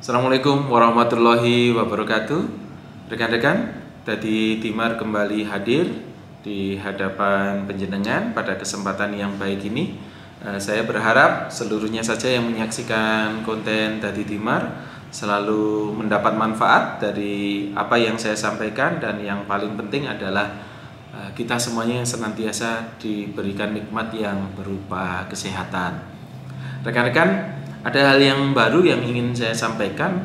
Assalamualaikum warahmatullahi wabarakatuh. Rekan-rekan, Dadi Timar kembali hadir di hadapan panjenengan pada kesempatan yang baik ini. Saya berharap seluruhnya saja yang menyaksikan konten Dadi Timar selalu mendapat manfaat dari apa yang saya sampaikan, dan yang paling penting adalah kita semuanya yang senantiasa diberikan nikmat yang berupa kesehatan. Rekan-rekan, ada hal yang baru yang ingin saya sampaikan.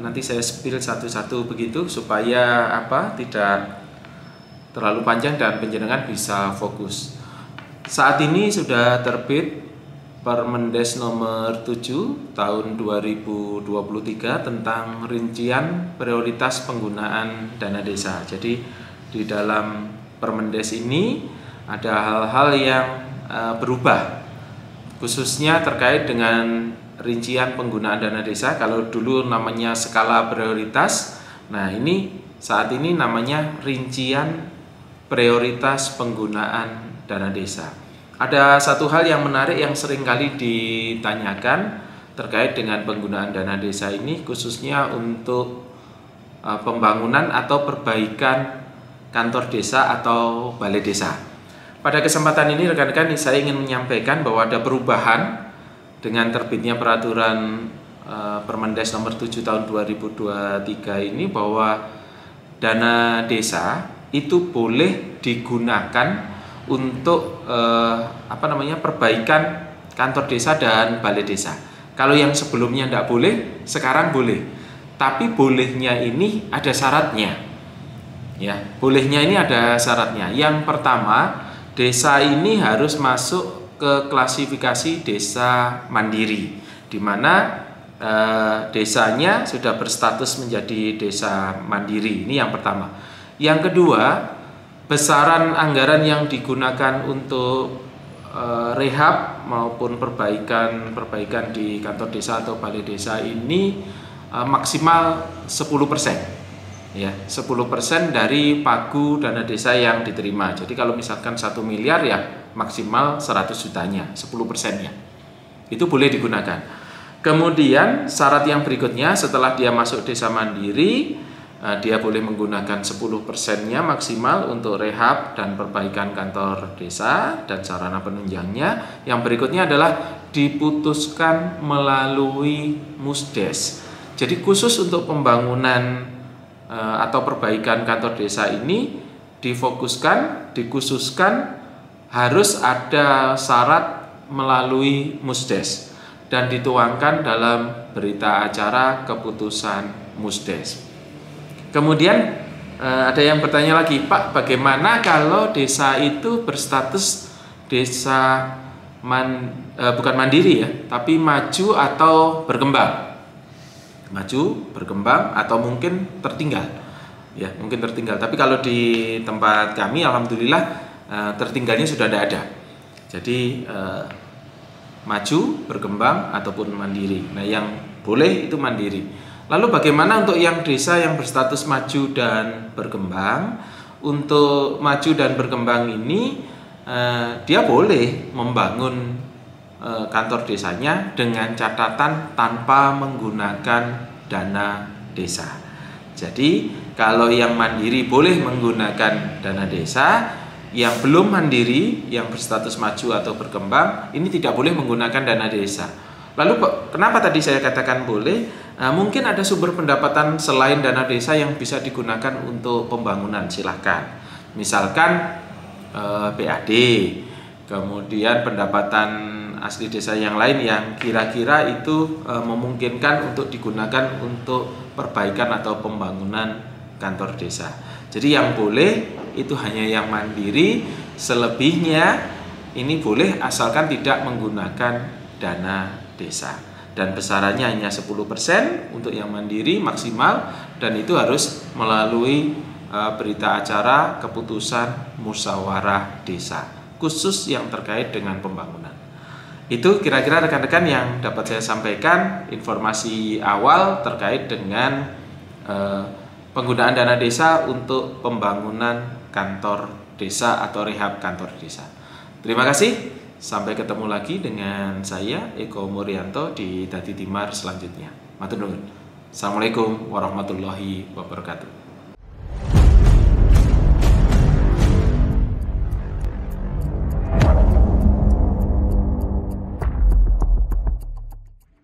Nanti saya spill satu-satu begitu supaya tidak terlalu panjang dan panjenengan bisa fokus. Saat ini sudah terbit Permendes nomor 7 tahun 2023 tentang rincian prioritas penggunaan dana desa. Jadi di dalam Permendes ini ada hal-hal yang berubah, khususnya terkait dengan rincian penggunaan dana desa. Kalau dulu namanya skala prioritas, nah ini saat ini namanya rincian prioritas penggunaan dana desa. Ada satu hal yang menarik yang seringkali ditanyakan terkait dengan penggunaan dana desa ini, khususnya untuk pembangunan atau perbaikan kantor desa atau balai desa. Pada kesempatan ini rekan-rekan, saya ingin menyampaikan bahwa ada perubahan dengan terbitnya peraturan Permendes nomor 7 tahun 2023 ini, bahwa dana desa itu boleh digunakan untuk perbaikan kantor desa dan balai desa. Kalau yang sebelumnya tidak boleh, sekarang boleh. Tapi bolehnya ini ada syaratnya. Ya, bolehnya ini ada syaratnya. Yang pertama, desa ini harus masuk ke klasifikasi desa mandiri, di mana desanya sudah berstatus menjadi desa mandiri. Ini yang pertama. Yang kedua, besaran anggaran yang digunakan untuk rehab maupun perbaikan di kantor desa atau balai desa ini maksimal 10%. Ya, 10% dari pagu dana desa yang diterima. Jadi kalau misalkan 1 miliar ya maksimal 100 jutanya, 10%-nya. Itu boleh digunakan. Kemudian syarat yang berikutnya, setelah dia masuk desa mandiri, dia boleh menggunakan 10%-nya maksimal untuk rehab dan perbaikan kantor desa dan sarana penunjangnya. Yang berikutnya adalah diputuskan melalui Musdes. Jadi khusus untuk pembangunan atau perbaikan kantor desa ini dikhususkan harus ada syarat melalui Musdes dan dituangkan dalam berita acara keputusan Musdes. Kemudian ada yang bertanya lagi, Pak, bagaimana kalau desa itu berstatus desa bukan mandiri ya, tapi maju atau berkembang? Maju, berkembang, atau mungkin tertinggal. Ya, mungkin tertinggal. Tapi kalau di tempat kami alhamdulillah tertinggalnya sudah tidak ada. Jadi maju, berkembang, ataupun mandiri. Nah, yang boleh itu mandiri. Lalu bagaimana untuk yang desa yang berstatus maju dan berkembang? Untuk maju dan berkembang ini dia boleh membangun kantor desanya dengan catatan tanpa menggunakan dana desa. Jadi kalau yang mandiri boleh menggunakan dana desa, yang belum mandiri, yang berstatus maju atau berkembang, ini tidak boleh menggunakan dana desa. Lalu kenapa tadi saya katakan boleh? Mungkin ada sumber pendapatan selain dana desa yang bisa digunakan untuk pembangunan, silahkan. Misalkan PAD, kemudian pendapatan asli desa yang lain yang kira-kira itu memungkinkan untuk digunakan untuk perbaikan atau pembangunan kantor desa. Jadi yang boleh itu hanya yang mandiri, selebihnya ini boleh asalkan tidak menggunakan dana desa. Dan besarannya hanya 10% untuk yang mandiri maksimal, dan itu harus melalui berita acara keputusan musyawarah desa, khusus yang terkait dengan pembangunan. Itu kira-kira rekan-rekan yang dapat saya sampaikan, informasi awal terkait dengan penggunaan dana desa untuk pembangunan kantor desa atau rehab kantor desa. Terima kasih. Sampai ketemu lagi dengan saya Eko Murianto di Dadi Timar selanjutnya. Matur nuwun. Assalamualaikum warahmatullahi wabarakatuh.